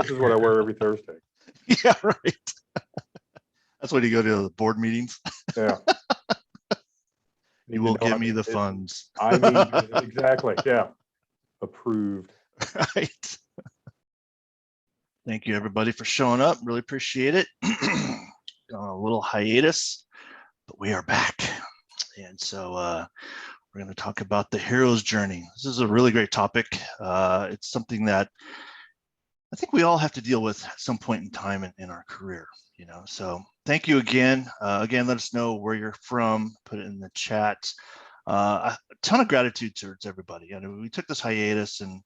This is what I wear every Thursday. Yeah, right. That's when you go to the board meetings. Yeah. You will give me the funds. I mean, exactly. Yeah. Approved. Right. Thank you, everybody, for showing up. Really appreciate it. On a little hiatus, but we are back. And so we're going to talk about the hero's journey. This is a really great topic. It's something that I think we all have to deal with at some point in time in our career, you know. So thank you again. Again, let us know where you're from. Put it in the chat. A ton of gratitude towards everybody. I know we took this hiatus, and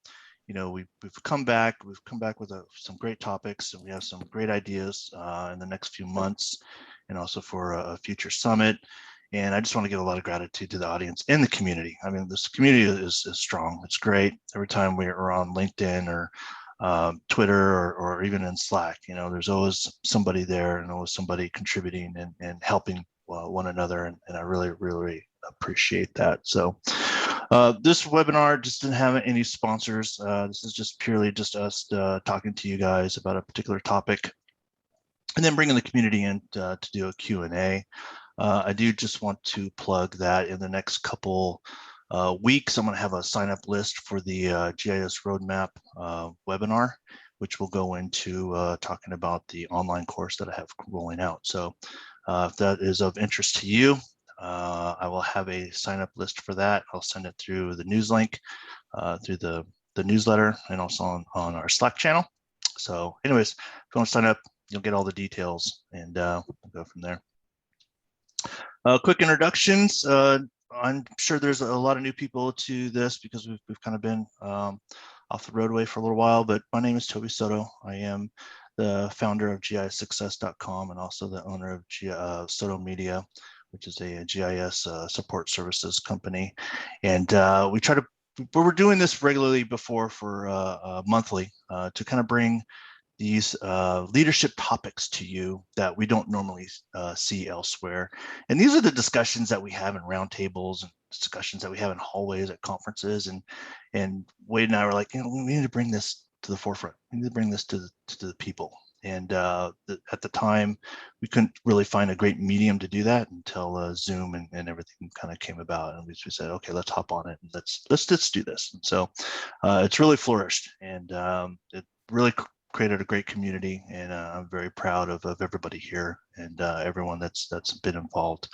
you know we've come back. We've come back with some great topics, and we have some great ideas in the next few months, and also for a future summit. And I just want to give a lot of gratitude to the audience and the community. I mean, this community is strong. It's great. Every time we're on LinkedIn or Twitter or even in Slack, you know, there's always somebody there and always somebody contributing and helping one another. And I really, really appreciate that. So this webinar just didn't have any sponsors. This is just purely just us talking to you guys about a particular topic and then bringing the community in to do a Q&A. I do just want to plug that in the next couple weeks, I'm going to have a sign up list for the GIS Roadmap Webinar, which will go into talking about the online course that I have rolling out. So if that is of interest to you, I will have a sign up list for that. I'll send it through the news link, through the newsletter, and also on our Slack channel. So anyways, if you want to sign up, you'll get all the details, and we'll go from there. Quick introductions. I'm sure there's a lot of new people to this because we've kind of been off the roadway for a little while, but my name is Toby Soto. I am the founder of GISsuccess.com and also the owner of Soto Media, which is a GIS support services company. And we're doing this regularly before for monthly to kind of bring these leadership topics to you that we don't normally see elsewhere. And these are the discussions that we have in roundtables and discussions that we have in hallways at conferences. And Wade and I were like, you know, we need to bring this to the forefront. We need to bring this to the people. And at the time, we couldn't really find a great medium to do that until Zoom and everything kind of came about. And we said, okay, let's hop on it and let's do this. And so it's really flourished, and it really created a great community, and I'm very proud of everybody here and everyone that's been involved.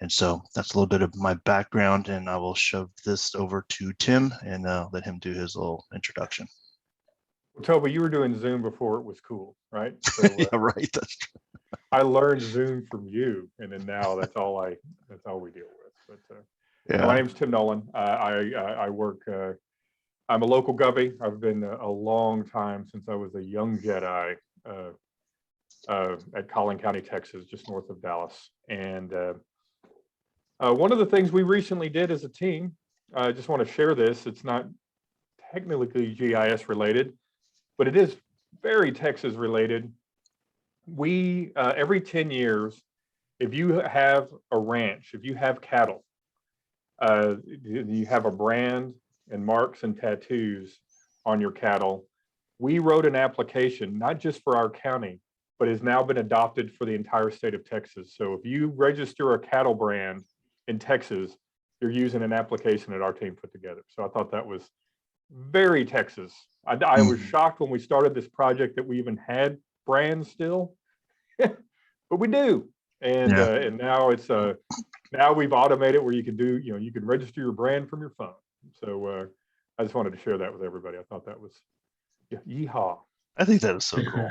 And so that's a little bit of my background, and I will shove this over to Tim and let him do his little introduction. Well, Toby, you were doing Zoom before it was cool, right? So, yeah, right. That's true. I learned Zoom from you, and then now that's all we deal with. But yeah. My name's Tim Nolan. I work. I'm a local Gubby. I've been a long time since I was a young Jedi at Collin County, Texas, just north of Dallas. And one of the things we recently did as a team, I just want to share this. It's not technically GIS related, but it is very Texas related. We, every 10 years, if you have a ranch, if you have cattle, you have a brand and marks and tattoos on your cattle, we wrote an application, not just for our county, but has now been adopted for the entire state of Texas. So if you register a cattle brand in Texas, you're using an application that our team put together. So I thought that was very Texas. I was shocked when we started this project that we even had brands still, but we do. And yeah. And now it's now we've automated where you can do, you know, you can register your brand from your phone. So I just wanted to share that with everybody. I thought that was yeehaw. I think that is so cool.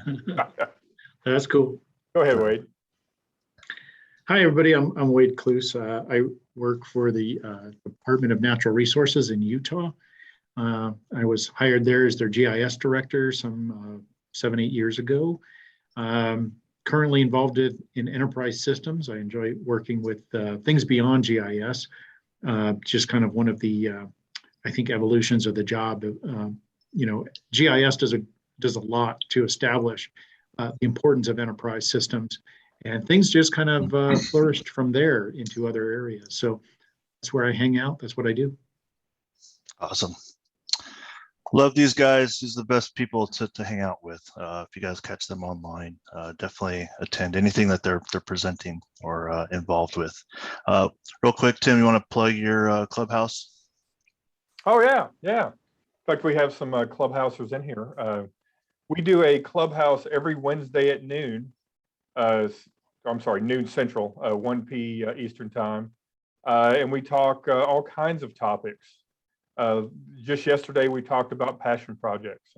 That's cool. Go ahead, Wade. Hi, everybody. I'm Wade Kluse. I work for the Department of Natural Resources in Utah. I was hired there as their GIS director some 7-8 years ago. Currently involved in enterprise systems. I enjoy working with things beyond GIS. Just kind of one of the, I think, evolutions of the job. You know, GIS does a lot to establish the importance of enterprise systems, and things just kind of flourished from there into other areas. So that's where I hang out. That's what I do. Awesome. Love these guys. These are the best people to hang out with. If you guys catch them online, definitely attend anything that they're presenting or involved with. Real quick, Tim, you want to plug your clubhouse? Oh yeah, yeah. In fact, we have some clubhousers in here. We do a clubhouse every Wednesday at noon. I'm sorry, noon Central, 1 p. Eastern time, and we talk all kinds of topics. Just yesterday, we talked about passion projects,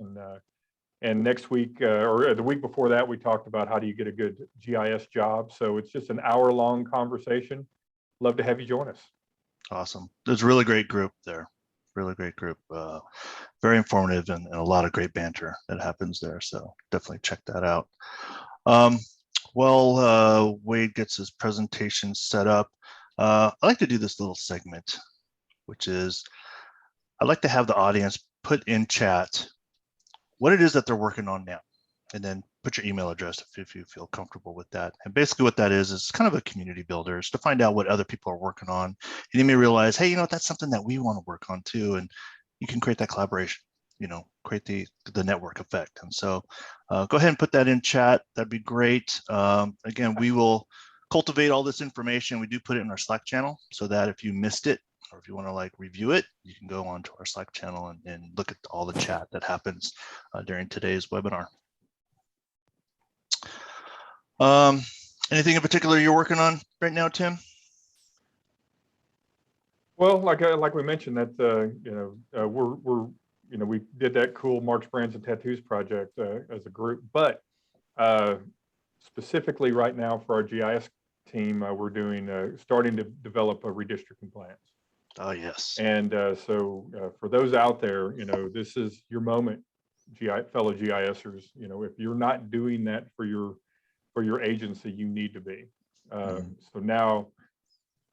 and next week or the week before that, we talked about how do you get a good GIS job. So it's just an hour-long conversation. Love to have you join us. Awesome. There's a really great group there. Really great group. Very informative and a lot of great banter that happens there. So definitely check that out. While Wade gets his presentation set up, I like to do this little segment, which is I'd like to have the audience put in chat what it is that they're working on now, and then put your email address if you feel comfortable with that. And basically what that is kind of a community builder. It's to find out what other people are working on. And you may realize, hey, you know, that's something that we want to work on too. And you can create that collaboration, you know, create the network effect. And so go ahead and put that in chat. That'd be great. Again, we will cultivate all this information. We do put it in our Slack channel so that if you missed it, or if you want to like review it, you can go onto our Slack channel and look at all the chat that happens during today's webinar. Anything in particular you're working on right now, Tim? Well, like we mentioned that we did that cool Marks, Brands, and Tattoos project as a group, but specifically right now for our GIS team, we're doing starting to develop a redistricting plans. Oh yes. And so for those out there, you know, this is your moment, fellow GISers. You know, if you're not doing that for your agency, you need to be. So now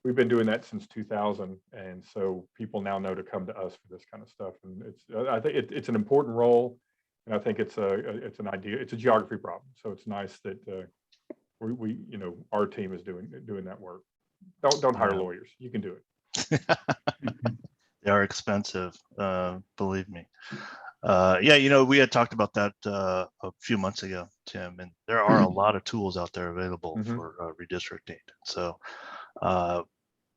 we've been doing that since 2000, and so people now know to come to us for this kind of stuff. And I think it's an important role, and I think it's an idea. It's a geography problem, so it's nice that we you know, our team is doing that work. Don't hire lawyers. You can do it. They are expensive, believe me. Yeah, you know, we had talked about that a few months ago, Tim, and there are a lot of tools out there available for redistricting. So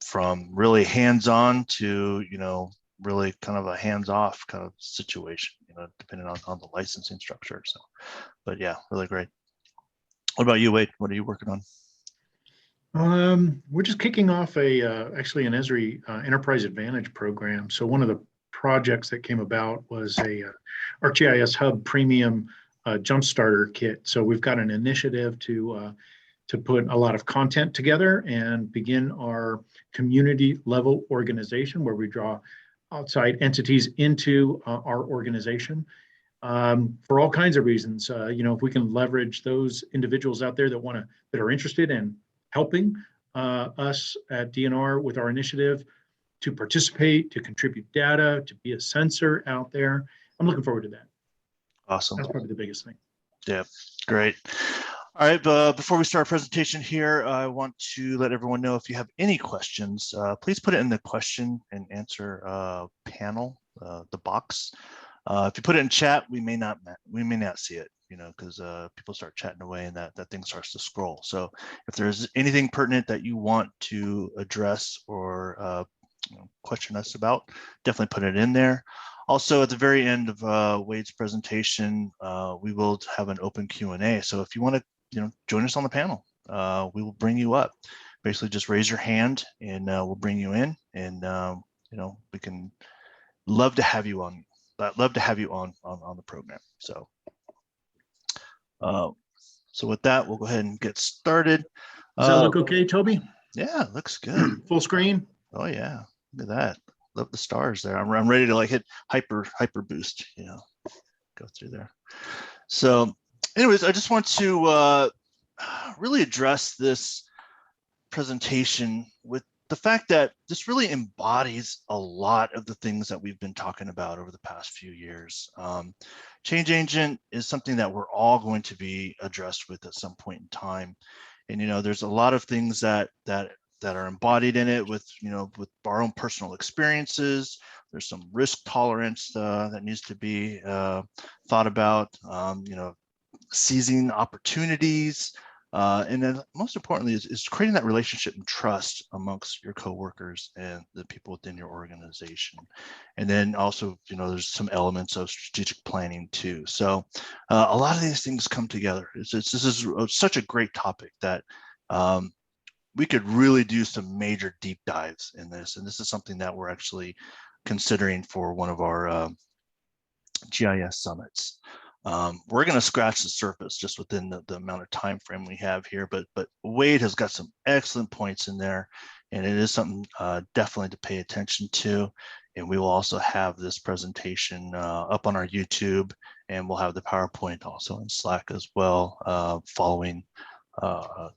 from really hands-on to, you know, really kind of a hands-off kind of situation, you know, depending on the licensing structure. So, but yeah, really great. What about you, Wade? What are you working on? We're just kicking off actually an Esri Enterprise Advantage program. So one of the projects that came about was a ArcGIS Hub Premium Jumpstarter Kit. So we've got an initiative to put a lot of content together and begin our community level organization where we draw outside entities into our organization for all kinds of reasons. You know, if we can leverage those individuals out there that are interested in helping us at DNR with our initiative to participate, to contribute data, to be a sensor out there. I'm looking forward to that. Awesome. That's probably the biggest thing. Yeah, great. All right, before we start our presentation here, I want to let everyone know if you have any questions, please put it in the question and answer panel, the box. If you put it in chat, we may not see it, you know, because people start chatting away and that thing starts to scroll. So if there's anything pertinent that you want to address or question us about, definitely put it in there. Also, at the very end of Wade's presentation, we will have an open Q&A. So if you want to, you know, join us on the panel, we will bring you up. Basically, just raise your hand and we'll bring you in, and you know, we can love to have you on. Love to have you on the program. So, so with that, we'll go ahead and get started. Does that look okay, Toby? Yeah, looks good. Full screen. Oh yeah, look at that. Love the stars there. I'm ready to like hit hyper boost, you know, go through there. So anyways, I just want to really address this presentation with the fact that this really embodies a lot of the things that we've been talking about over the past few years. Change agent is something that we're all going to be addressed with at some point in time. And, you know, there's a lot of things that are embodied in it with, you know, with our own personal experiences. There's some risk tolerance that needs to be thought about, seizing opportunities. And then most importantly is creating that relationship and trust amongst your coworkers and the people within your organization. And then also, there's some elements of strategic planning too. So a lot of these things come together. This is such a great topic that we could really do some major deep dives in this. And this is something that we're actually considering for one of our GIS summits. We're going to scratch the surface just within the amount of time frame we have here, but Wade has got some excellent points in there, and it is something definitely to pay attention to. And we will also have this presentation up on our YouTube, and we'll have the PowerPoint also in Slack as well following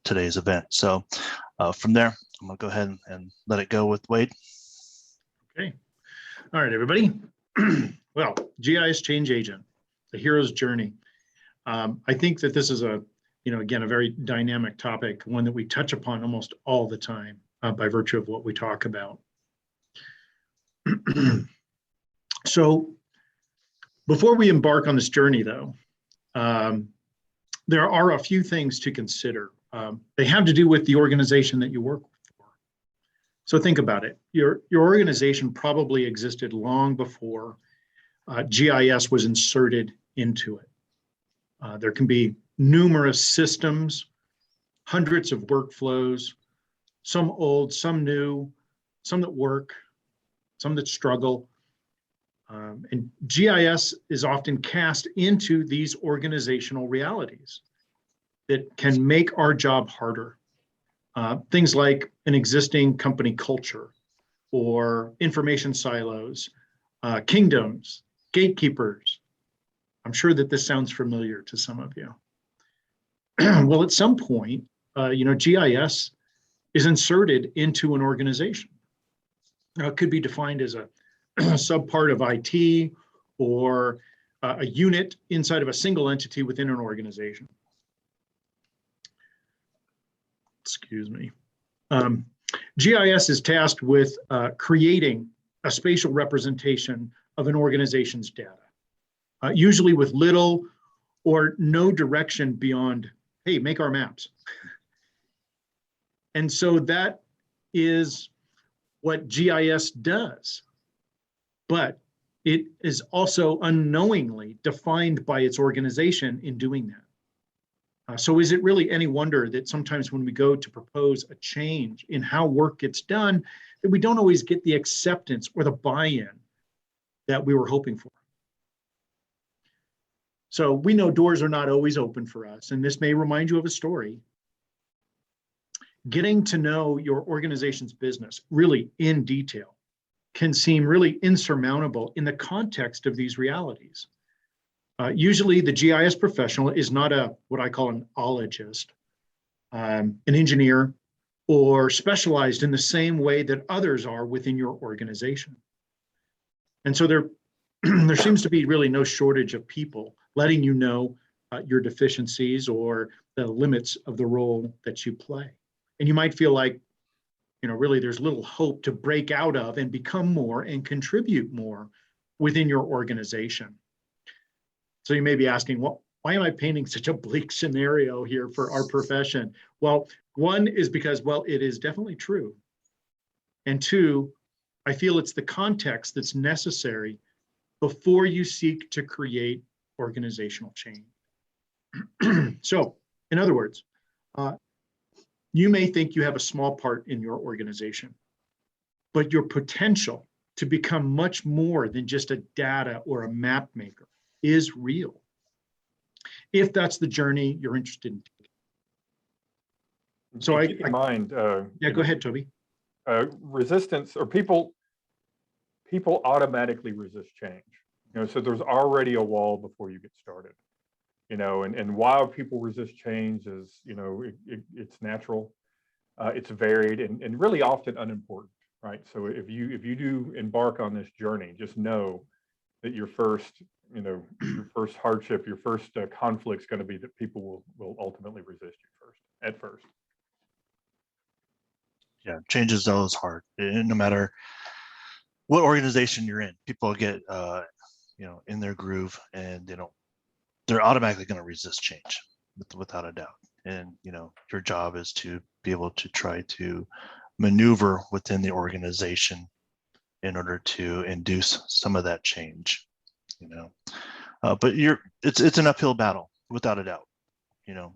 today's event. So from there, I'm going to go ahead and let it go with Wade. Okay. All right, everybody. Well, GIS change agent. The hero's journey. I think that this is again, a very dynamic topic, one that we touch upon almost all the time by virtue of what we talk about. So before we embark on this journey, though, there are a few things to consider. They have to do with the organization that you work for. So think about it. Your organization probably existed long before GIS was inserted into it. There can be numerous systems, hundreds of workflows, some old, some new, some that work, some that struggle. And GIS is often cast into these organizational realities that can make our job harder. Things like an existing company culture or information silos, kingdoms, gatekeepers. I'm sure that this sounds familiar to some of you. Well, at some point, GIS is inserted into an organization. Now, it could be defined as a subpart of IT or a unit inside of a single entity within an organization. Excuse me. GIS is tasked with creating a spatial representation of an organization's data, usually with little or no direction beyond, hey, make our maps. And so that is what GIS does, but it is also unknowingly defined by its organization in doing that. So is it really any wonder that sometimes when we go to propose a change in how work gets done, that we don't always get the acceptance or the buy-in that we were hoping for? So we know doors are not always open for us, and this may remind you of a story. Getting to know your organization's business really in detail can seem really insurmountable in the context of these realities. Usually the GIS professional is not what I call an ologist, an engineer, or specialized in the same way that others are within your organization. And so there seems to be really no shortage of people letting you know your deficiencies or the limits of the role that you play. And you might feel like, really there's little hope to break out of and become more and contribute more within your organization. So you may be asking, well, why am I painting such a bleak scenario here for our profession? Well, one is because, well, it is definitely true. And two, I feel it's the context that's necessary before you seek to create organizational change. So, in other words, you may think you have a small part in your organization, but your potential to become much more than just a data or a map maker is real, if that's the journey you're interested in taking. So keep in mind, yeah, go ahead, Toby. Resistance, or people automatically resist change. So there's already a wall before you get started. And why people resist change is, it's natural, it's varied, and really often unimportant, right? So if you do embark on this journey, just know that your first hardship, your first conflict is going to be that people will ultimately resist you at first. Yeah, change is always hard, no matter what organization you're in. People get in their groove, and they're automatically going to resist change without a doubt. And your job is to be able to try to maneuver within the organization in order to induce some of that change. But it's an uphill battle without a doubt. You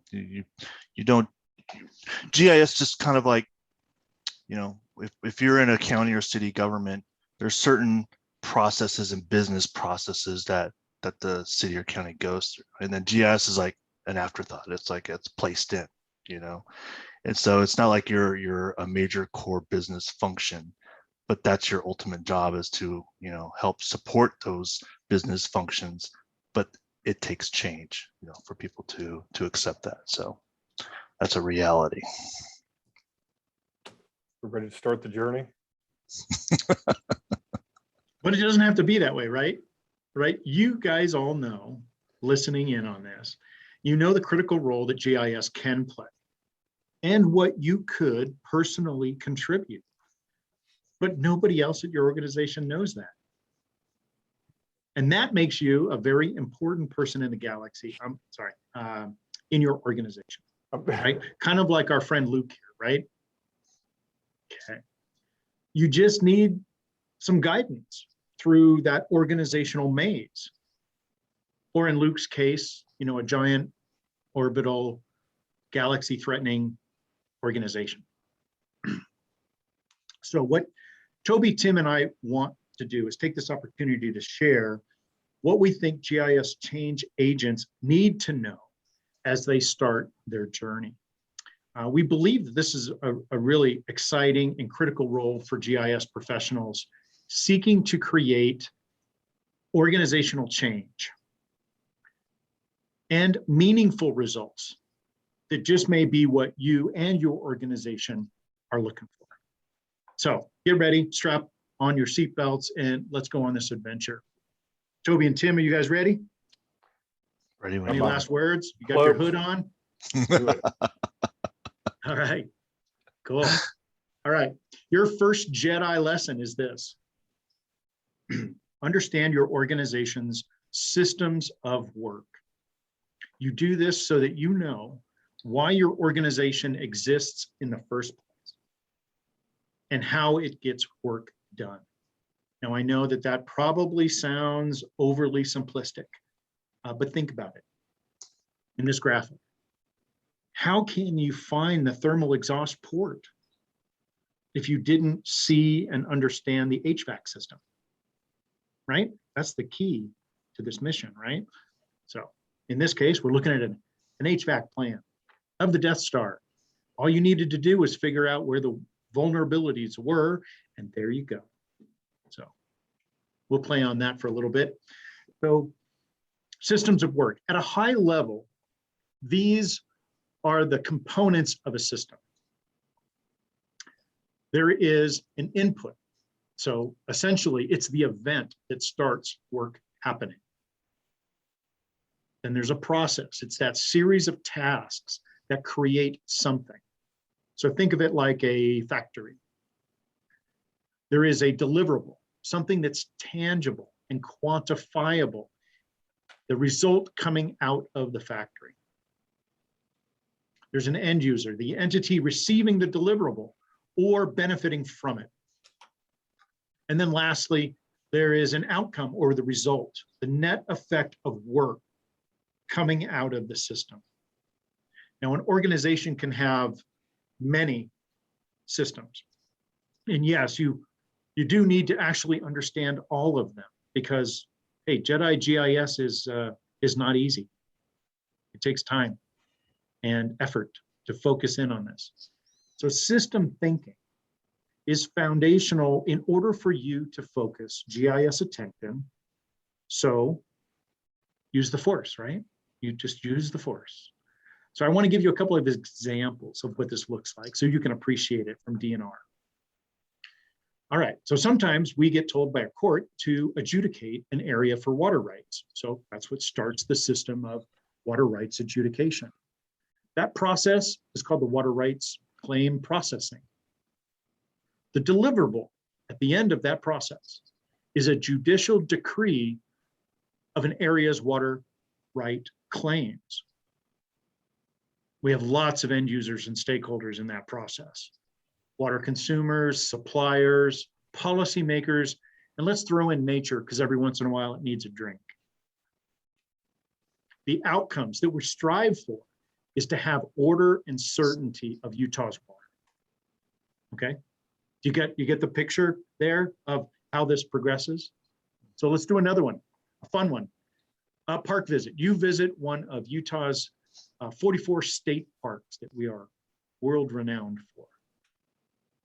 don't, GIS just kind of like, if you're in a county or city government, there's certain processes and business processes that the city or county goes through, and then GIS is like an afterthought. It's like it's placed in, and so it's not like you're a major core business function, but that's your ultimate job, is to help support those business functions. But it takes change, for people to accept that. So that's a reality. We're ready to start the journey. But it doesn't have to be that way, right? Right? You guys all know, listening in on this, the critical role that GIS can play and what you could personally contribute. But nobody else at your organization knows that. And that makes you a very important person in the galaxy. In your organization, right? Kind of like our friend Luke here, right? Okay. You just need some guidance through that organizational maze. Or in Luke's case, a giant orbital galaxy threatening organization. So what Toby, Tim, and I want to do is take this opportunity to share what we think GIS change agents need to know as they start their journey. We believe that this is a really exciting and critical role for GIS professionals seeking to create organizational change and meaningful results that just may be what you and your organization are looking for. So get ready, strap on your seatbelts, and let's go on this adventure. Toby and Tim, are you guys ready? Ready. Any last words? You got your hood on? All right, cool. All right, your first Jedi lesson is this. Understand your organization's systems of work. You do this so that you know why your organization exists in the first place and how it gets work done. Now, I know that probably sounds overly simplistic, but think about it. In this graphic, how can you find the thermal exhaust port if you didn't see and understand the HVAC system, right? That's the key to this mission, right? So in this case, we're looking at an HVAC plan of the Death Star. All you needed to do was figure out where the vulnerabilities were, and there you go. So we'll play on that for a little bit. So systems of work. At a high level, these are the components of a system. There is an input. So essentially, it's the event that starts work happening. Then there's a process. It's that series of tasks that create something. So think of it like a factory. There is a deliverable, something that's tangible and quantifiable, the result coming out of the factory. There's an end user, the entity receiving the deliverable or benefiting from it. And then lastly, there is an outcome or the result, the net effect of work coming out of the system. Now, an organization can have many systems. And yes, you do need to actually understand all of them because, hey, Jedi GIS is not easy. It takes time and effort to focus in on this. So system thinking is foundational in order for you to focus GIS attention. So use the force, right? You just use the force. So I want to give you a couple of examples of what this looks like so you can appreciate it from DNR. All right, so sometimes we get told by a court to adjudicate an area for water rights. So that's what starts the system of water rights adjudication. That process is called the water rights claim processing. The deliverable at the end of that process is a judicial decree of an area's water right claims. We have lots of end users and stakeholders in that process. Water consumers, suppliers, policymakers, and let's throw in nature because every once in a while it needs a drink. The outcomes that we strive for is to have order and certainty of Utah's water. Okay, you get the picture there of how this progresses? So let's do another one, a fun one. A park visit. You visit one of Utah's 44 state parks that we are world renowned for.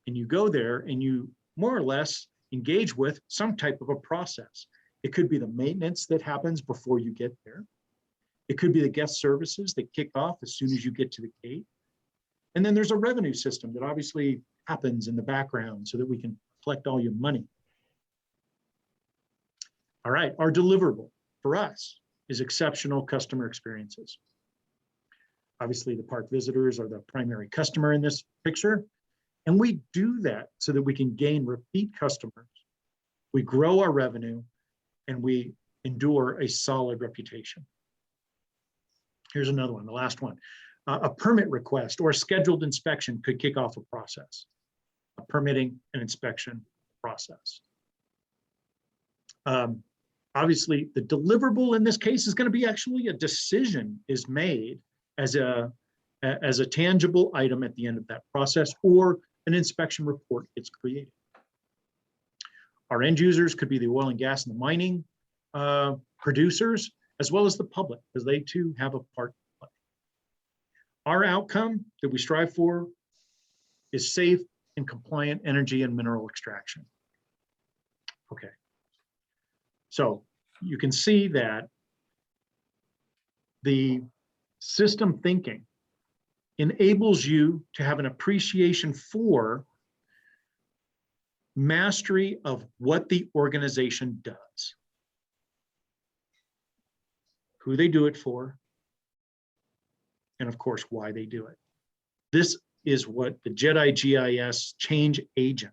And you go there and you more or less engage with some type of a process. It could be the maintenance that happens before you get there. It could be the guest services that kick off as soon as you get to the gate. And then there's a revenue system that obviously happens in the background so that we can collect all your money. All right, our deliverable for us is exceptional customer experiences. Obviously, the park visitors are the primary customer in this picture. And we do that so that we can gain repeat customers. We grow our revenue and we endure a solid reputation. Here's another one, the last one. A permit request or a scheduled inspection could kick off a process, a permitting and inspection process. Obviously, the deliverable in this case is going to be actually a decision is made as a tangible item at the end of that process, or an inspection report gets created. Our end users could be the oil and gas and the mining producers, as well as the public, because they too have a part to play. Our outcome that we strive for is safe and compliant energy and mineral extraction. Okay. So you can see that the system thinking enables you to have an appreciation for mastery of what the organization does, who they do it for, and of course, why they do it. This is what the JEDI GIS change agent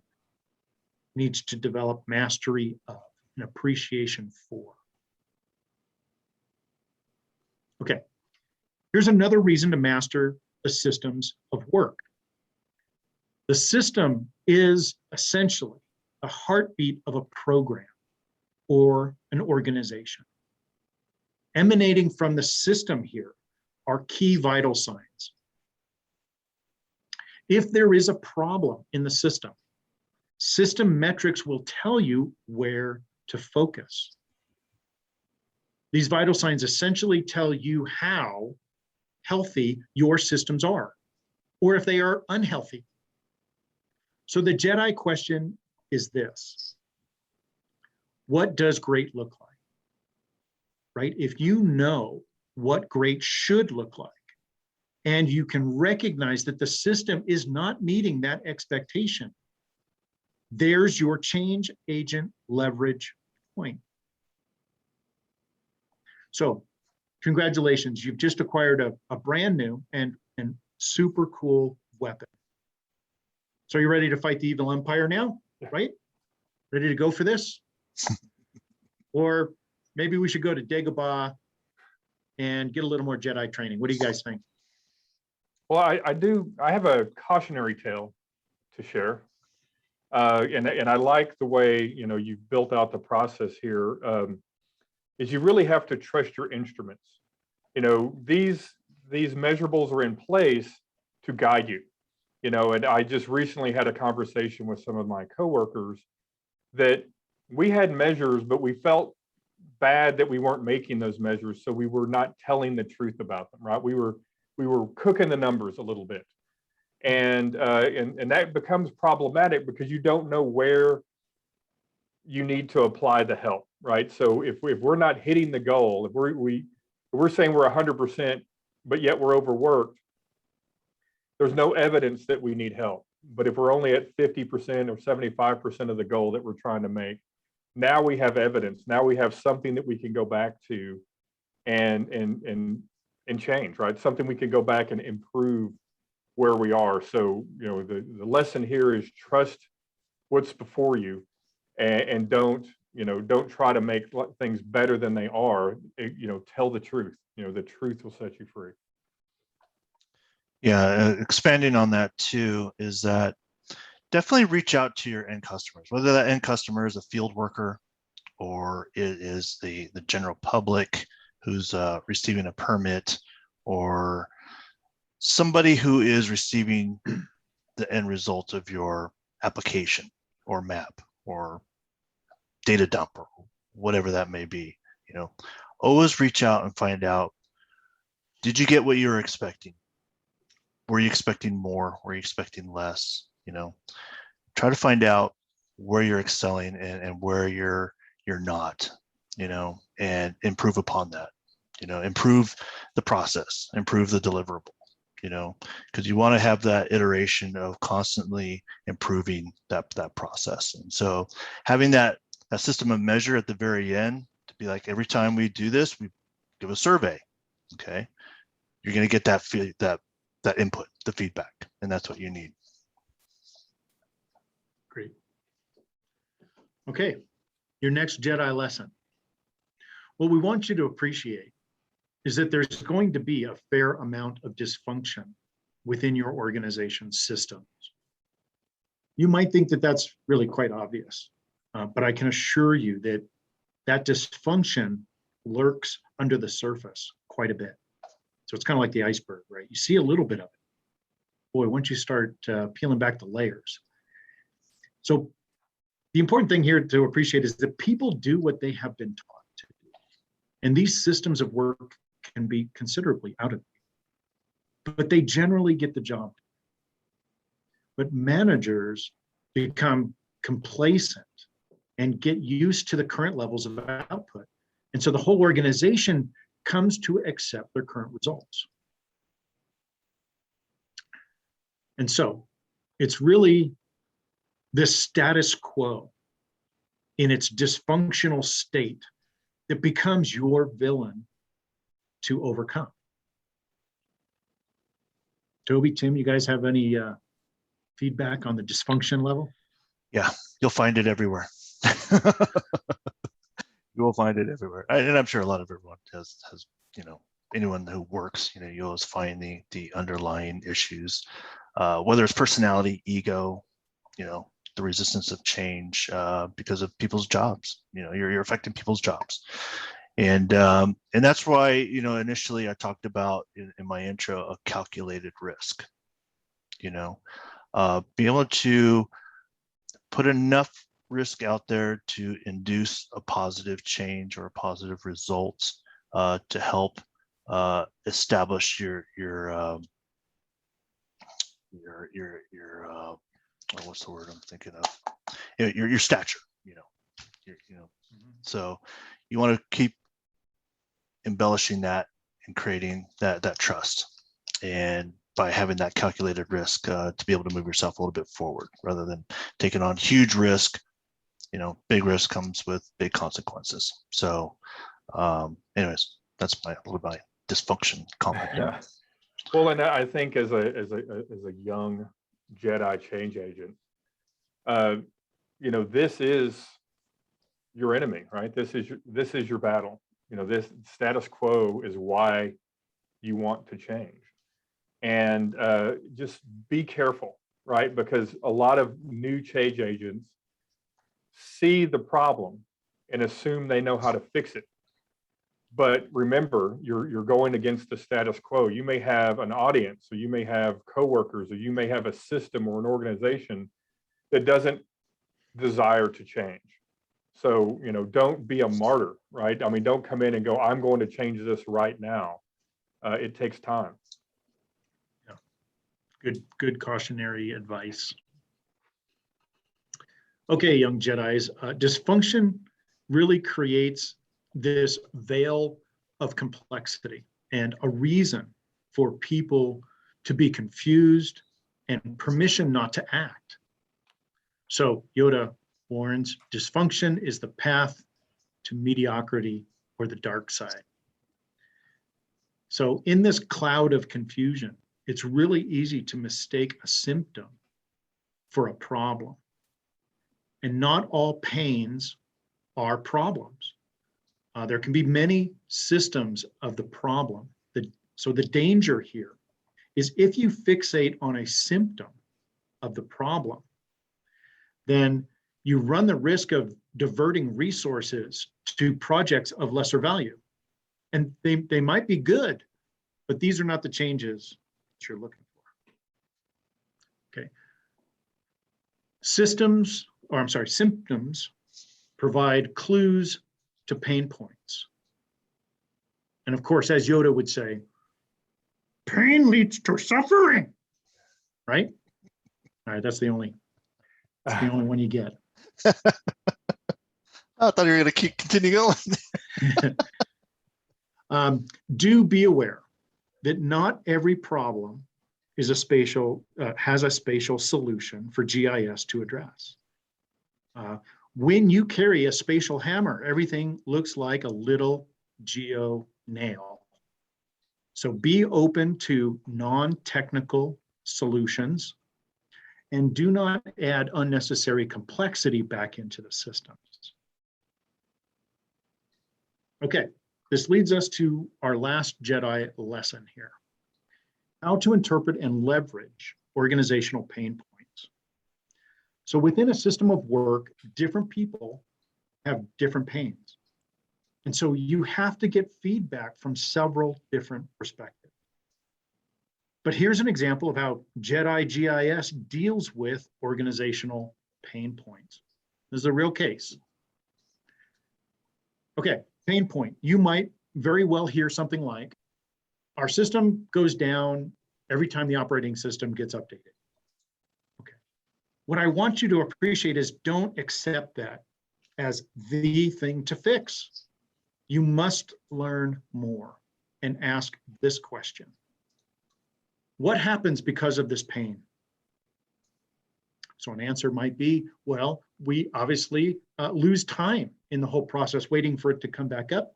needs to develop mastery of, an appreciation for. Okay, here's another reason to master the systems of work. The system is essentially the heartbeat of a program or an organization. Emanating from the system here are key vital signs. If there is a problem in the system, system metrics will tell you where to focus. These vital signs essentially tell you how healthy your systems are, or if they are unhealthy. So the JEDI question is this: what does great look like? Right? If you know what great should look like, and you can recognize that the system is not meeting that expectation, there's your change agent leverage point. So congratulations, you've just acquired a brand new and super cool weapon. So you're ready to fight the evil empire now, right? Ready to go for this? Or maybe we should go to Dagobah and get a little more JEDI training. What do you guys think? Well, I have a cautionary tale to share. And I like the way, you've built out the process here, is you really have to trust your instruments. These measurables are in place to guide you, and I just recently had a conversation with some of my coworkers that we had measures, but we felt bad that we weren't making those measures. So we were not telling the truth about them, right? We were cooking the numbers a little bit. And that becomes problematic because you don't know where you need to apply the help, right? So if we're not hitting the goal, if we're saying we're 100%, but yet we're overworked, there's no evidence that we need help. But if we're only at 50% or 75% of the goal that we're trying to make, now we have evidence. Now we have something that we can go back to and change, right? Something we can go back and improve where we are. So, the lesson here is trust what's before you, and don't, don't try to make things better than they are. Tell the truth. The truth will set you free. Yeah, expanding on that too is that definitely reach out to your end customers, whether that end customer is a field worker or it is the general public who's receiving a permit, or somebody who is receiving the end result of your application or map or data dump or whatever that may be. Always reach out and find out, did you get what you were expecting? Were you expecting more? Were you expecting less? Try to find out where you're excelling and where you're not, and improve upon that. Improve the process, improve the deliverable, because you want to have that iteration of constantly improving that process. And so having that system of measure at the very end to be like, every time we do this, we give a survey. Okay, you're going to get that input, the feedback, and that's what you need. Great. Okay, your next Jedi lesson. What we want you to appreciate is that there's going to be a fair amount of dysfunction within your organization's systems. You might think that that's really quite obvious, but I can assure you that that dysfunction lurks under the surface quite a bit. So it's kind of like the iceberg, right? You see a little bit of it. Boy, once you start peeling back the layers. So the important thing here to appreciate is that people do what they have been taught to do. And these systems of work can be considerably out of date, but they generally get the job. But managers become complacent and get used to the current levels of output. And so the whole organization comes to accept their current results. And so it's really this status quo in its dysfunctional state that becomes your villain to overcome. Toby, Tim, you guys have any feedback on the dysfunction level? Yeah, you'll find it everywhere. You will find it everywhere. And I'm sure a lot of everyone has anyone who works, you always find the underlying issues, whether it's personality, ego, the resistance of change because of people's jobs. You're affecting people's jobs. And that's why, initially I talked about in my intro a calculated risk, be able to put enough risk out there to induce a positive change or a positive results to help establish your what's the word I'm thinking of? Your stature, So you want to keep embellishing that and creating that trust, and by having that calculated risk to be able to move yourself a little bit forward rather than taking on huge risk. Big risk comes with big consequences. So anyways, that's my dysfunction comment. Yeah. Well, and I think as a young Jedi change agent, this is your enemy, right? This is your battle. This status quo is why you want to change. And just be careful, right? Because a lot of new change agents see the problem and assume they know how to fix it. But remember, you're going against the status quo. You may have an audience, or you may have coworkers, or you may have a system or an organization that doesn't desire to change. So, don't be a martyr, right? I mean, don't come in and go, I'm going to change this right now. It takes time. Yeah. Good cautionary advice. Okay, young Jedis, dysfunction really creates this veil of complexity and a reason for people to be confused and permission not to act. So Yoda warns, dysfunction is the path to mediocrity or the dark side. So in this cloud of confusion, it's really easy to mistake a symptom for a problem. And not all pains are problems. There can be many systems of the problem. So the danger here is if you fixate on a symptom of the problem, then you run the risk of diverting resources to projects of lesser value. And they might be good, but these are not the changes that you're looking for. Okay. Symptoms provide clues to pain points. And of course, as Yoda would say, pain leads to suffering, right? All right, that's the only one you get. I thought you were going to continue going. Do be aware that not every problem is has a spatial solution for GIS to address. When you carry a spatial hammer, everything looks like a little geo nail. So be open to non-technical solutions and do not add unnecessary complexity back into the systems. Okay, this leads us to our last Jedi lesson here. How to interpret and leverage organizational pain points. So within a system of work, different people have different pains. And so you have to get feedback from several different perspectives. But here's an example of how Jedi GIS deals with organizational pain points. This is a real case. Okay, pain point. You might very well hear something like, our system goes down every time the operating system gets updated. Okay. What I want you to appreciate is don't accept that as the thing to fix. You must learn more and ask this question. What happens because of this pain? So an answer might be, well, we obviously lose time in the whole process waiting for it to come back up.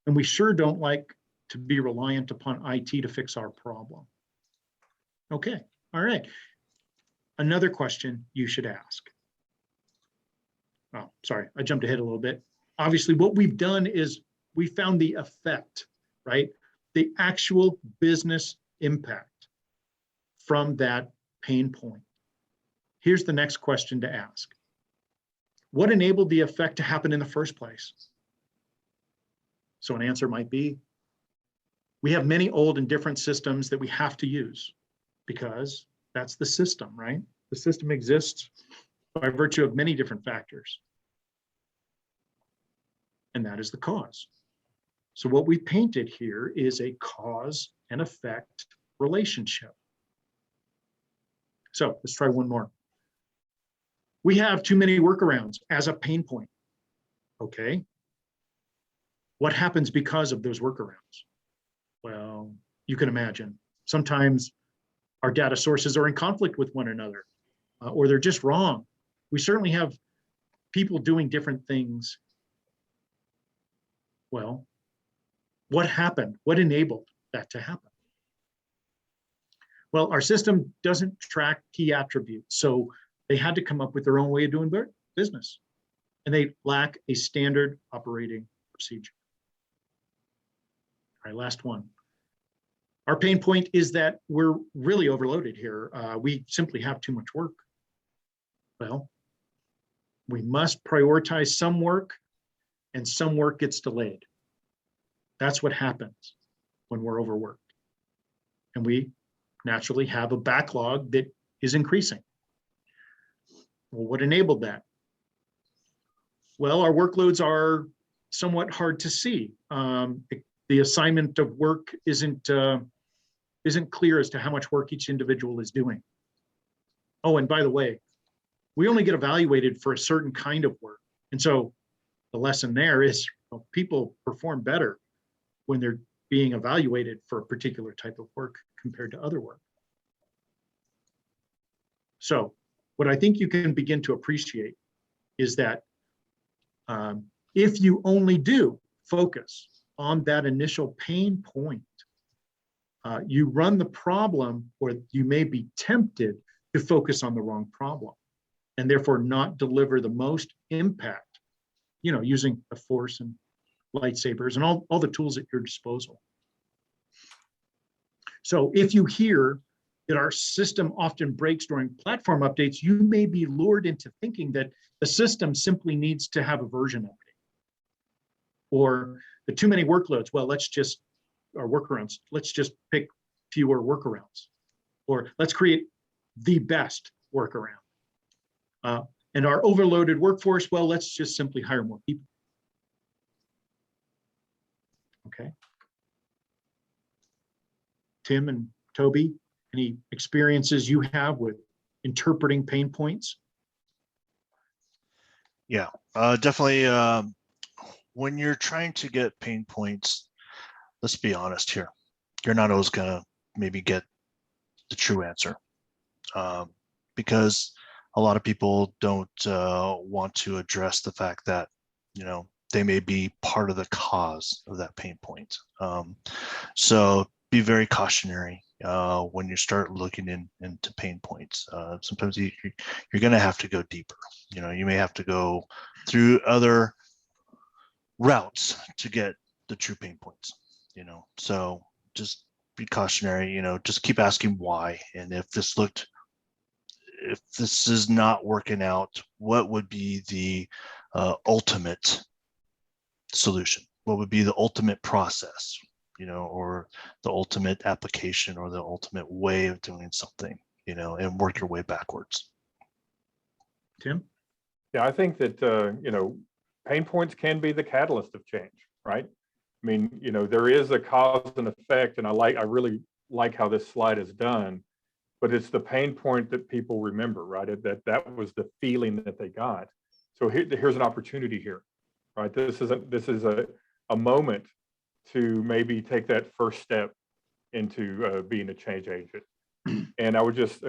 And we sure don't like to be reliant upon IT to fix our problem. Okay, all right. Another question you should ask. Oh, sorry, I jumped ahead a little bit. Obviously, what we've done is we found the effect, right? The actual business impact from that pain point. Here's the next question to ask. What enabled the effect to happen in the first place? So an answer might be, we have many old and different systems that we have to use because that's the system, right? The system exists by virtue of many different factors. And that is the cause. So what we painted here is a cause and effect relationship. So let's try one more. We have too many workarounds as a pain point. Okay. What happens because of those workarounds? Well, you can imagine. Sometimes our data sources are in conflict with one another, or they're just wrong. We certainly have people doing different things. Well, what happened? What enabled that to happen? Well, our system doesn't track key attributes, so they had to come up with their own way of doing business, and they lack a standard operating procedure. All right, last one. Our pain point is that we're really overloaded here. We simply have too much work. Well, we must prioritize some work, and some work gets delayed. That's what happens when we're overworked. And we naturally have a backlog that is increasing. Well, what enabled that? Well, our workloads are somewhat hard to see. The assignment of work isn't clear as to how much work each individual is doing. Oh, and by the way, we only get evaluated for a certain kind of work. And so the lesson there is, well, people perform better when they're being evaluated for a particular type of work compared to other work. So what I think you can begin to appreciate is that if you only do focus on that initial pain point, you run the problem, or you may be tempted to focus on the wrong problem. and therefore not deliver the most impact, using the force and lightsabers and all the tools at your disposal. So if you hear that our system often breaks during platform updates, you may be lured into thinking that the system simply needs to have a version update. Or the too many workloads, well, or workarounds, let's just pick fewer workarounds. Or let's create the best workaround. And our overloaded workforce, well, let's just simply hire more people. Okay. Tim and Toby, any experiences you have with interpreting pain points? Yeah, definitely. When you're trying to get pain points, let's be honest here, you're not always gonna maybe get the true answer, because a lot of people don't want to address the fact that, they may be part of the cause of that pain point. So be very cautionary when you start looking into pain points. Sometimes you're going to have to go deeper. You may have to go through other routes to get the true pain points. So just be cautionary. Just keep asking why, and if this is not working out, what would be the ultimate solution? What would be the ultimate process? Or the ultimate application, or the ultimate way of doing something, and work your way backwards. Tim? Yeah, I think that, pain points can be the catalyst of change, right? I mean, there is a cause and effect, and I really like how this slide is done, but it's the pain point that people remember, right? That was the feeling that they got. So here's an opportunity here, right? This is a moment to maybe take that first step into being a change agent. And I would just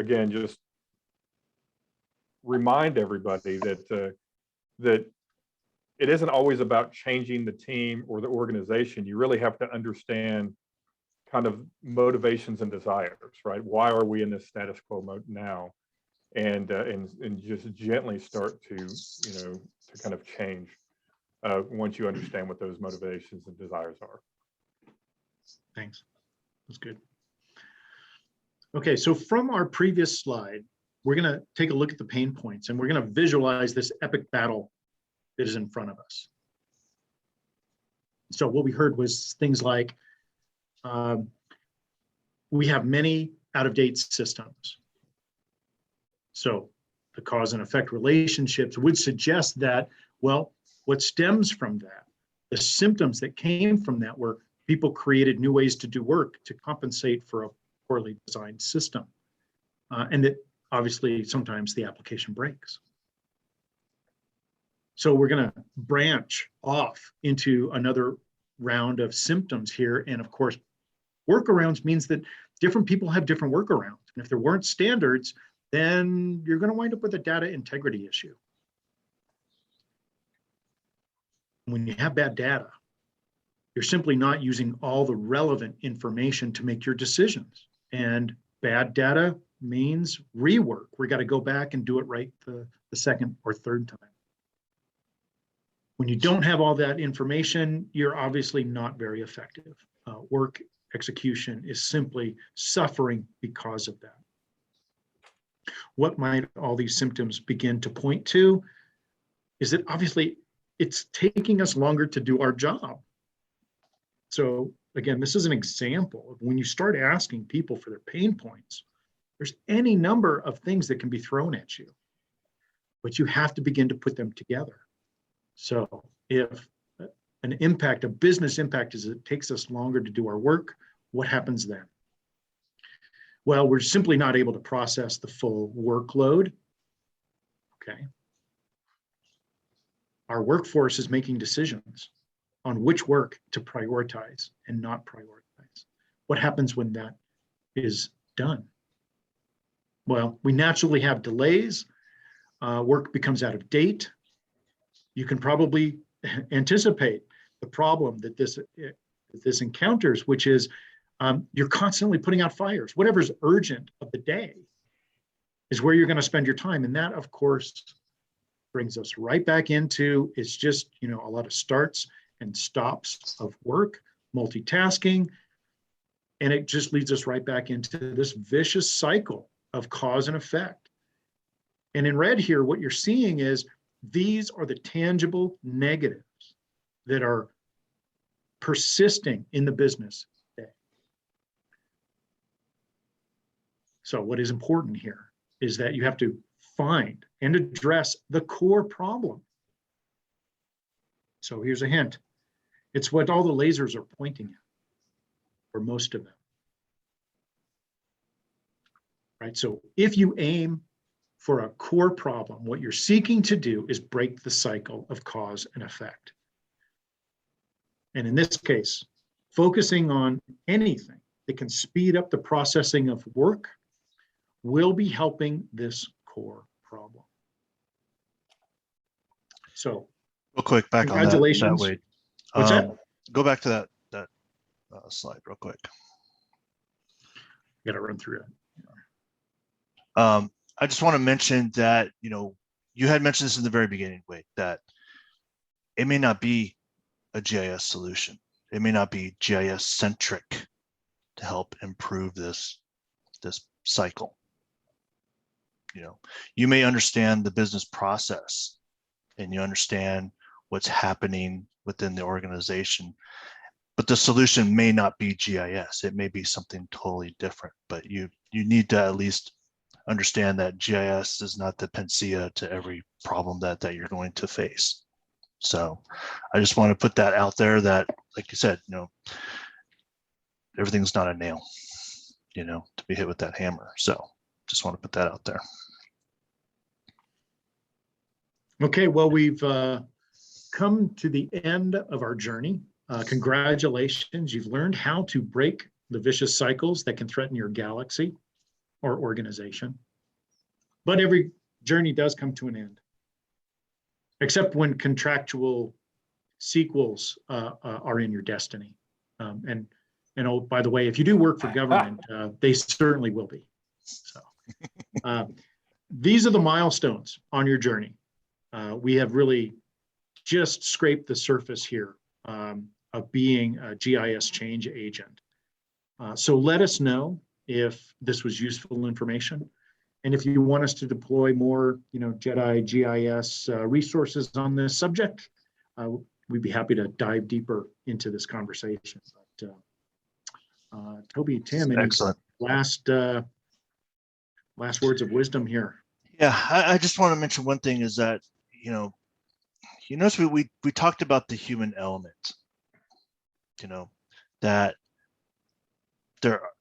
remind everybody that it isn't always about changing the team or the organization. You really have to understand kind of motivations and desires, right? Why are we in this status quo mode now? And just gently start to kind of change once you understand what those motivations and desires are. Thanks. That's good. Okay, so from our previous slide, we're going to take a look at the pain points, and we're going to visualize this epic battle that is in front of us. So what we heard was things like, we have many out-of-date systems. So the cause and effect relationships would suggest that, well, what stems from that, the symptoms that came from that were people created new ways to do work to compensate for a poorly designed system. And that obviously sometimes the application breaks. So we're going to branch off into another round of symptoms here. And of course, workarounds means that different people have different workarounds. And if there weren't standards, then you're going to wind up with a data integrity issue. When you have bad data, you're simply not using all the relevant information to make your decisions. And bad data means rework. We got to go back and do it right the second or third time. When you don't have all that information, you're obviously not very effective. Work execution is simply suffering because of that. What might all these symptoms begin to point to is that obviously it's taking us longer to do our job. So again, this is an example of when you start asking people for their pain points, there's any number of things that can be thrown at you, but you have to begin to put them together. So if a business impact is it takes us longer to do our work, what happens then? Well, we're simply not able to process the full workload. Okay. Our workforce is making decisions on which work to prioritize and not prioritize. What happens when that is done? Well, we naturally have delays. Work becomes out of date. You can probably anticipate the problem that this encounters, which is you're constantly putting out fires, whatever's urgent of the day. is where you're going to spend your time. And that, of course, brings us right back into, it's just, a lot of starts and stops of work, multitasking, and it just leads us right back into this vicious cycle of cause and effect. And in red here, what you're seeing is these are the tangible negatives that are persisting in the business today. So what is important here is that you have to find and address the core problem. So here's a hint. It's what all the lasers are pointing at, or most of them. Right? So if you aim for a core problem, what you're seeking to do is break the cycle of cause and effect. And in this case, focusing on anything that can speed up the processing of work will be helping this core problem. So, real quick, back on that, congratulations. Wade. What's that? Go back to that slide real quick. Got to run through it. I just want to mention that, you had mentioned this in the very beginning, Wade, that it may not be a GIS solution. It may not be GIS centric to help improve this cycle. You may understand the business process and you understand what's happening within the organization, but the solution may not be GIS. It may be something totally different, but you need to at least understand that GIS is not the panacea to every problem that you're going to face. So I just want to put that out there that, like you said, everything's not a nail, to be hit with that hammer. So just want to put that out there. Okay, well, we've come to the end of our journey. Congratulations, you've learned how to break the vicious cycles that can threaten your galaxy or organization. But every journey does come to an end, except when contractual sequels are in your destiny. And oh, by the way, if you do work for government, they certainly will be. So these are the milestones on your journey. We have really just scraped the surface here of being a GIS change agent. So let us know if this was useful information. And if you want us to deploy more, JEDI GIS resources on this subject, we'd be happy to dive deeper into this conversation. But, Toby, Tim, any Excellent. last words of wisdom here? Yeah, I just want to mention one thing is that, you notice we talked about the human element,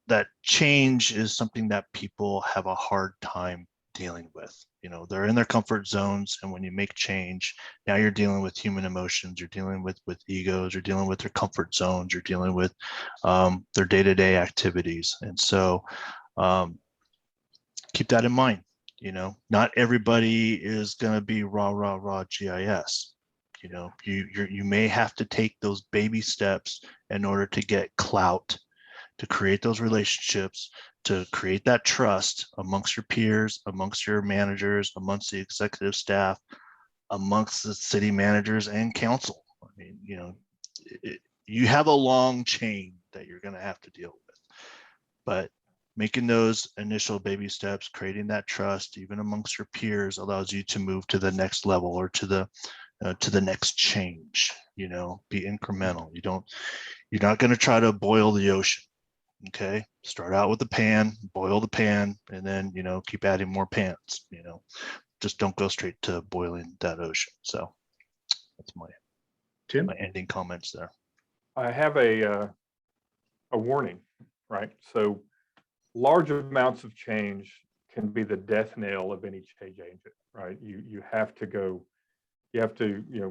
that change is something that people have a hard time dealing with. They're in their comfort zones, and when you make change, now you're dealing with human emotions, you're dealing with egos, you're dealing with their comfort zones, you're dealing with their day-to-day activities. And so keep that in mind. Not everybody is going to be raw GIS. You may have to take those baby steps in order to get clout, to create those relationships, to create that trust amongst your peers, amongst your managers, amongst the executive staff, amongst the city managers and council. I mean, you have a long chain that you're going to have to deal with, but making those initial baby steps, creating that trust, even amongst your peers, allows you to move to the next level or to the next change. Be incremental. You're not going to try to boil the ocean. Okay, start out with the pan, boil the pan, and then keep adding more pans. Just don't go straight to boiling that ocean. So that's my ending comments there. I have a warning, right? So large amounts of change can be the death knell of any change agent, right? You have to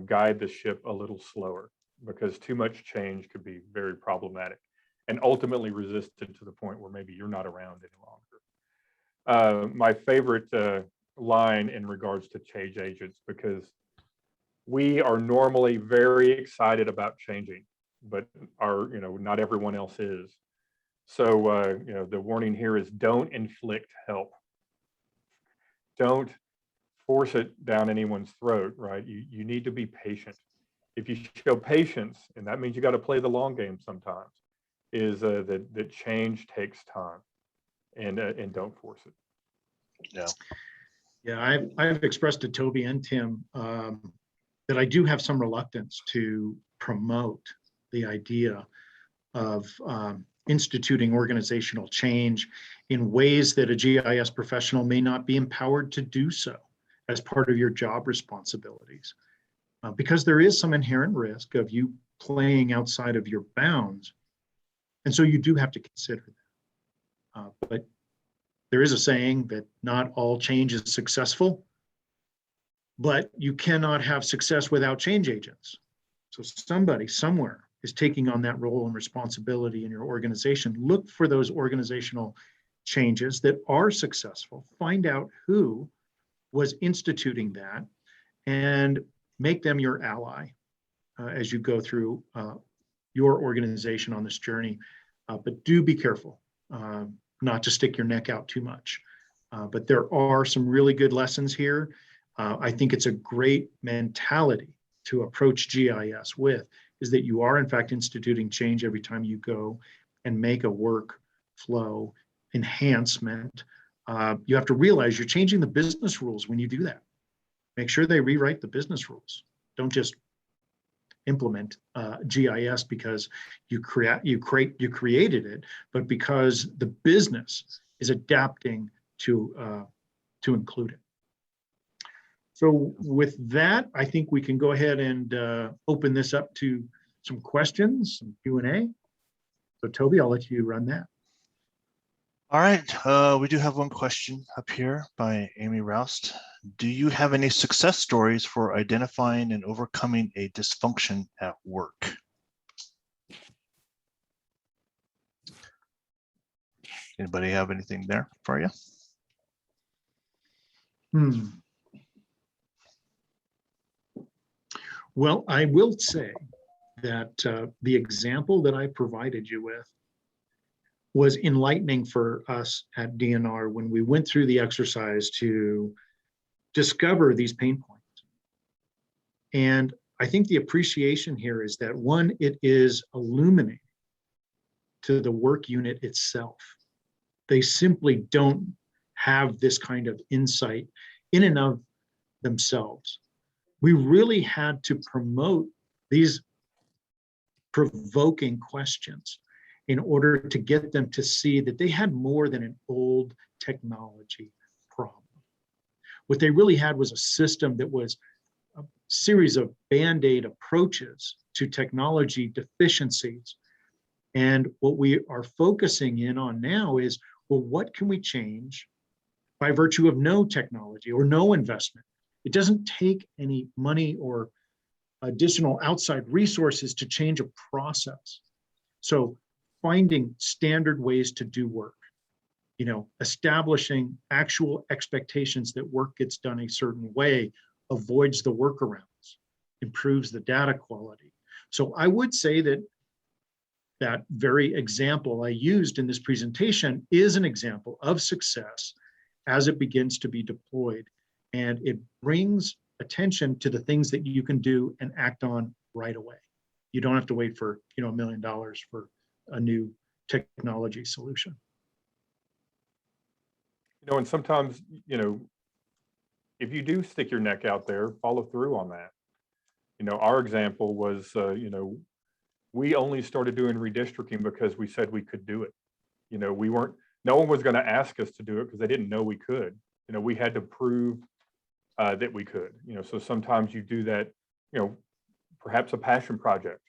guide the ship a little slower, because too much change could be very problematic and ultimately resistant to the point where maybe you're not around any longer. My favorite line in regards to change agents, because we are normally very excited about changing, but not everyone else is. So, the warning here is don't inflict help. don't force it down anyone's throat, right? You need to be patient. If you show patience, and that means you got to play the long game sometimes, is that change takes time, and don't force it. Yeah. Yeah, I've expressed to Toby and Tim that I do have some reluctance to promote the idea of instituting organizational change in ways that a GIS professional may not be empowered to do so as part of your job responsibilities. Because there is some inherent risk of you playing outside of your bounds. And so you do have to consider that. But there is a saying that not all change is successful, but you cannot have success without change agents. So somebody somewhere is taking on that role and responsibility in your organization. Look for those organizational changes that are successful. Find out who was instituting that and make them your ally as you go through your organization on this journey. But do be careful not to stick your neck out too much. But there are some really good lessons here. I think it's a great mentality to approach GIS with, is that you are in fact instituting change every time you go and make a workflow enhancement. You have to realize you're changing the business rules when you do that. Make sure they rewrite the business rules. Don't just implement GIS because you created it, but because the business is adapting to include it. So with that, I think we can go ahead and open this up to some questions, some Q&A. So Toby, I'll let you run that. All right, we do have one question up here by Amy Roust. Do you have any success stories for identifying and overcoming a dysfunction at work? Anybody have anything there for you? Well, I will say that the example that I provided you with was enlightening for us at DNR when we went through the exercise to discover these pain points. And I think the appreciation here is that, one, it is illuminating to the work unit itself. They simply don't have this kind of insight in and of themselves. We really had to promote these provoking questions in order to get them to see that they had more than an old technology problem. What they really had was a system that was a series of band-aid approaches to technology deficiencies. And what we are focusing in on now is, well, what can we change by virtue of no technology or no investment? It doesn't take any money or additional outside resources to change a process. So finding standard ways to do work, establishing actual expectations that work gets done a certain way, avoids the workarounds, improves the data quality. So I would say that that very example I used in this presentation is an example of success as it begins to be deployed. And it brings attention to the things that you can do and act on right away. You don't have to wait for $1 million for a new technology solution. And sometimes, if you do stick your neck out there, follow through on that. Our example was, we only started doing redistricting because we said we could do it. No one was going to ask us to do it because they didn't know we could. We had to prove that we could. So sometimes you do that, perhaps a passion project,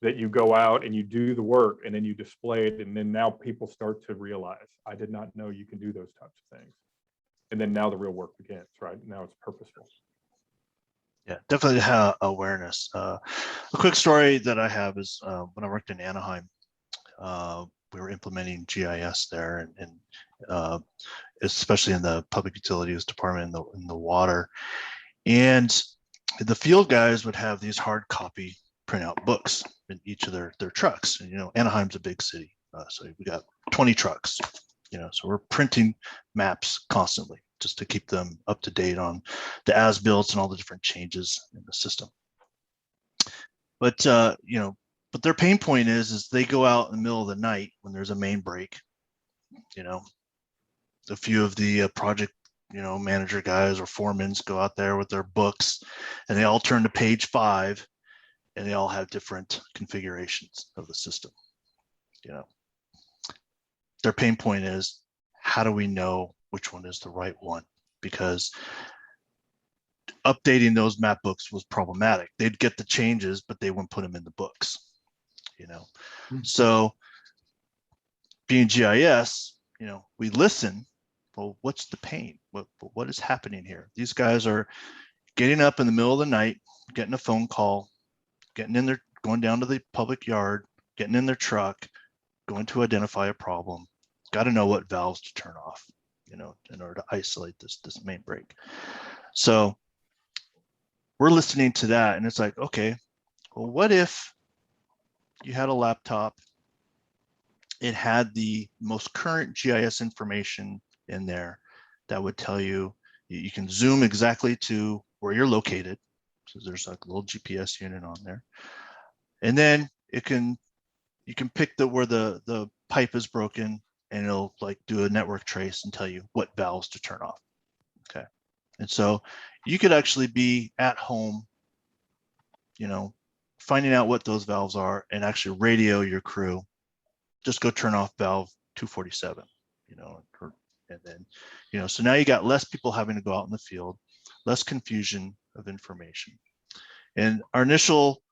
that you go out and you do the work and then you display it, and then now people start to realize, I did not know you can do those types of things. And then now the real work begins, right? Now it's purposeful. Yeah, definitely have awareness. A quick story that I have is when I worked in Anaheim, we were implementing GIS there, and especially in the public utilities department in the water. And the field guys would have these hard copy printout books in each of their trucks. And, Anaheim's a big city. So we got 20 trucks, so we're printing maps constantly. just to keep them up to date on the as-built and all the different changes in the system. But but their pain point is they go out in the middle of the night when there's a main break. A few of the project manager guys or foremans go out there with their books, and they all turn to page 5, and they all have different configurations of the system. Their pain point is, how do we know which one is the right one? Because updating those map books was problematic. They'd get the changes, but they wouldn't put them in the books. So being GIS, we listen. Well, what's the pain? What is happening here? These guys are getting up in the middle of the night, getting a phone call, getting in there, going down to the public yard, getting in their truck, going to identify a problem. Got to know what valves to turn off, in order to isolate this main break. So we're listening to that, and it's like, okay, well, what if you had a laptop? It had the most current GIS information in there that would tell you, you can zoom exactly to where you're located. So there's like a little GPS unit on there. And then you can pick where the pipe is broken, and it'll like do a network trace and tell you what valves to turn off. Okay. And so you could actually be at home, finding out what those valves are, and actually radio your crew, just go turn off valve 247, and then, so now you got less people having to go out in the field, less confusion of information. And our initial,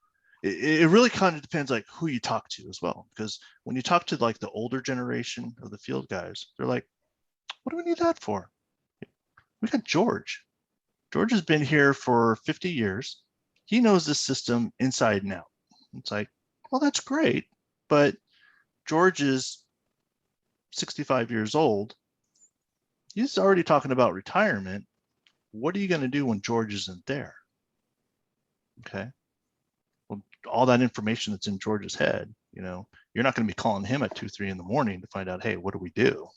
it really kind of depends like who you talk to as well, because when you talk to like the older generation of the field guys, they're like, what do we need that for? We got George. George has been here for 50 years. He knows this system inside and out. It's like, well, that's great, but George is 65 years old. He's already talking about retirement. What are you going to do when George isn't there? Okay. Well, all that information that's in George's head, you're not going to be calling him at 2, 3 in the morning to find out, hey, what do we do?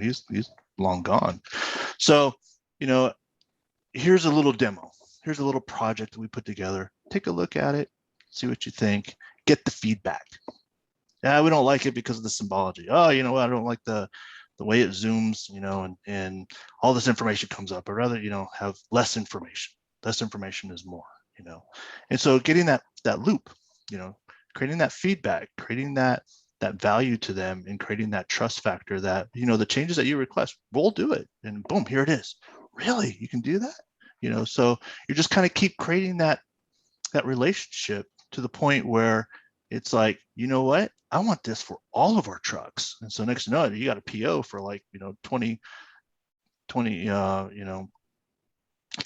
He's long gone. So, here's a little demo. Here's a little project that we put together. Take a look at it, see what you think, get the feedback. Yeah, we don't like it because of the symbology. Oh, I don't like the way it zooms, and all this information comes up. I'd rather, have less information. Less information is more, And so getting that loop, creating that feedback, creating that value to them, and creating that trust factor that, the changes that you request, we'll do it. And boom, here it is. Really? You can do that? So you just kind of keep creating that relationship to the point where it's like, you know what? I want this for all of our trucks. And so next to know it, you got a PO for like, 20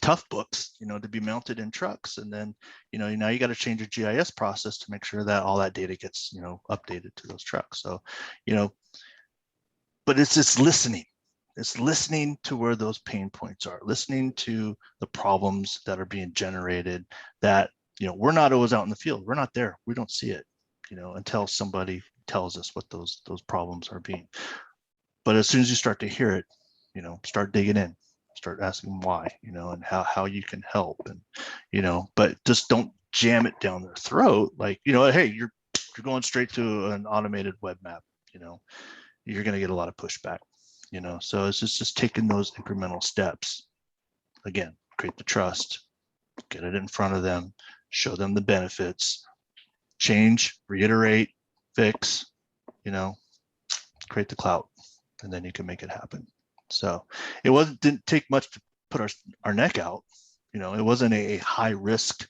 tough books, to be mounted in trucks. And then, now you got to change your GIS process to make sure that all that data gets, updated to those trucks. So, but it's just listening. It's listening to where those pain points are, listening to the problems that are being generated that, we're not always out in the field. We're not there. We don't see it, until somebody tells us what those problems are being. But as soon as you start to hear it, start digging in, start asking why, and how you can help, and, but just don't jam it down their throat. Like, hey, you're going straight to an automated web map, you're going to get a lot of pushback, so it's just taking those incremental steps. Again, create the trust, get it in front of them, show them the benefits, change, reiterate, fix, create the clout, and then you can make it happen. So it didn't take much to put our neck out. It wasn't a high risk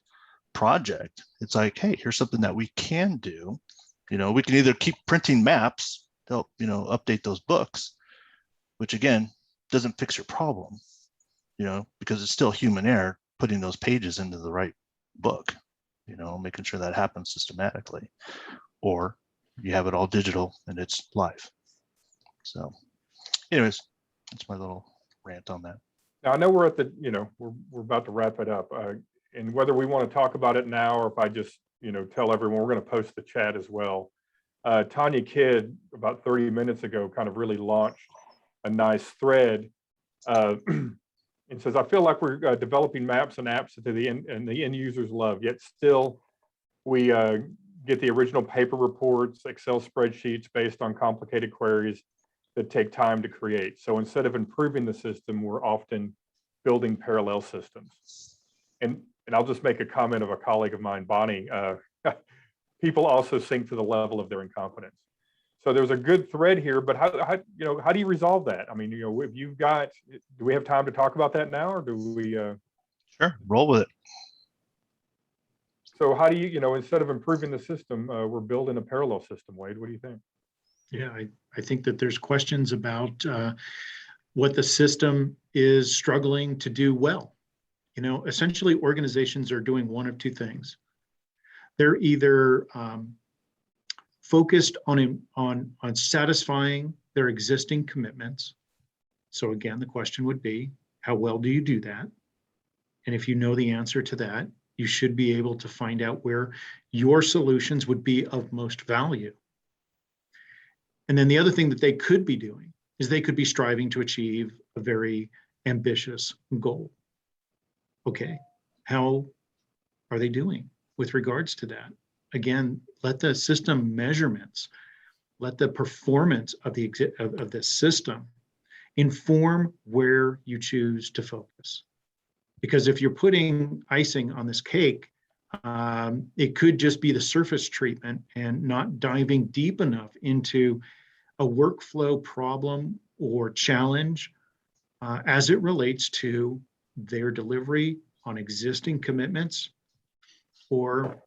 project. It's like, hey, here's something that we can do. We can either keep printing maps to help, update those books, which again, doesn't fix your problem, because it's still human error putting those pages into the right book, making sure that happens systematically, or you have it all digital and it's live. So anyways, that's my little rant on that. Now I know we're at the, we're about to wrap it up, and whether we want to talk about it now or if I just, tell everyone, we're going to post the chat as well. Tanya Kidd about 30 minutes ago kind of really launched a nice thread And says, I feel like we're developing maps and apps that the end users love, yet still we get the original paper reports, Excel spreadsheets based on complicated queries that take time to create. So instead of improving the system, we're often building parallel systems. And I'll just make a comment of a colleague of mine, Bonnie. People also sink to the level of their incompetence. So there's a good thread here, but how do you resolve that? I mean, if you've got, do we have time to talk about that now, or do we? Sure, roll with it. So how do you, instead of improving the system, we're building a parallel system, Wade? What do you think? Yeah, I think that there's questions about what the system is struggling to do well. Essentially organizations are doing one of two things. They're either focused on satisfying their existing commitments. So again, the question would be, how well do you do that? And if you know the answer to that, you should be able to find out where your solutions would be of most value. And then the other thing that they could be doing is they could be striving to achieve a very ambitious goal. Okay, how are they doing with regards to that? Again, let the system measurements, let the performance of the system inform where you choose to focus. Because if you're putting icing on this cake, it could just be the surface treatment and not diving deep enough into a workflow problem or challenge as it relates to their delivery on existing commitments or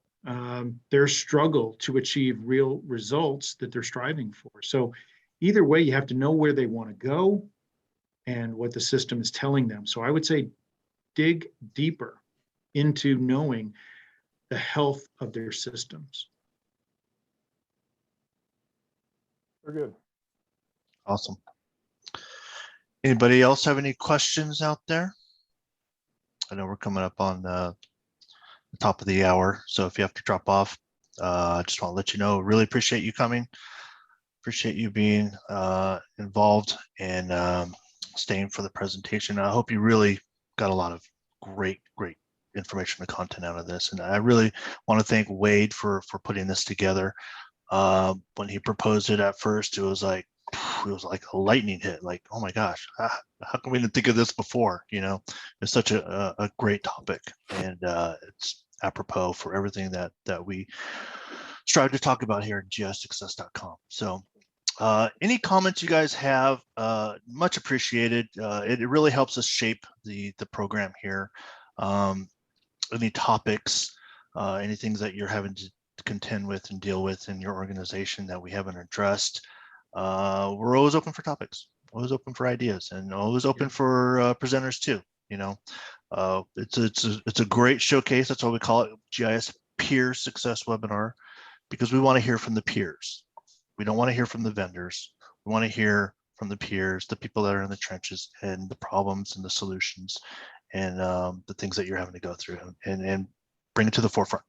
their struggle to achieve real results that they're striving for. So either way, you have to know where they want to go and what the system is telling them. So I would say dig deeper into knowing the health of their systems. Very good. Awesome. Anybody else have any questions out there? I know we're coming up on the top of the hour, so if you have to drop off, I just want to let you know, really appreciate you coming. Appreciate you being involved and staying for the presentation. I hope you really got a lot of great information and content out of this. And I really want to thank Wade for putting this together. When he proposed it at first, it was like a lightning hit. Like, oh my gosh, how come we didn't think of this before? It's such a great topic, and it's apropos for everything that we strive to talk about here at gissuccess.com. So any comments you guys have, much appreciated. It really helps us shape the program here. Any topics, any things that you're having to contend with and deal with in your organization that we haven't addressed, we're always open for topics, always open for ideas, and always open for presenters too. It's a great showcase. That's why we call it GIS Peer Success Webinar, because we want to hear from the peers. We don't want to hear from the vendors. We want to hear from the peers, the people that are in the trenches, and the problems and the solutions and the things that you're having to go through, and bring it to the forefront.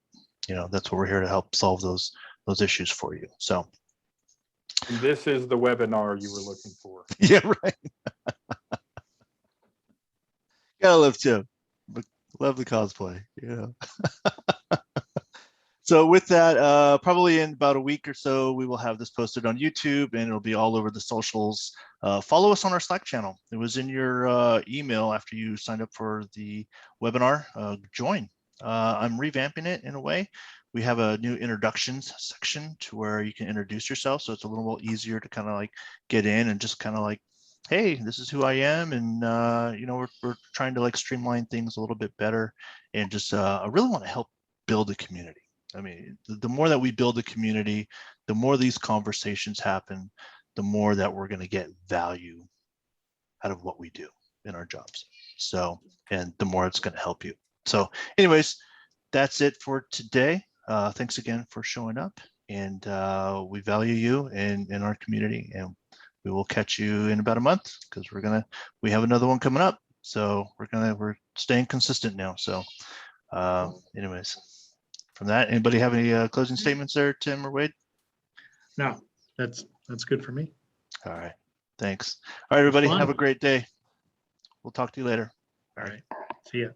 That's what we're here to help solve those issues for you. So this is the webinar you were looking for. Yeah, right. Gotta love Tim. Love the cosplay. So with that, probably in about a week or so, we will have this posted on YouTube, and it'll be all over the socials. Follow us on our Slack channel. It was in your email after you signed up for the webinar. Join. I'm revamping it in a way. We have a new introductions section to where you can introduce yourself. So it's a little easier to kind of like get in and just kind of like, hey, this is who I am. And, we're trying to like streamline things a little bit better. And just, I really want to help build a community. I mean, the more that we build a community, the more these conversations happen, the more that we're going to get value out of what we do in our jobs. So, and the more it's going to help you. So anyways, that's it for today. Thanks again for showing up, and we value you and in our community, and we will catch you in about a month, because we have another one coming up. So we're staying consistent now. So anyways, from that, anybody have any closing statements there, Tim or Wade? No, that's good for me. All right. Thanks. All right, everybody, have a great day. We'll talk to you later. All right. See ya.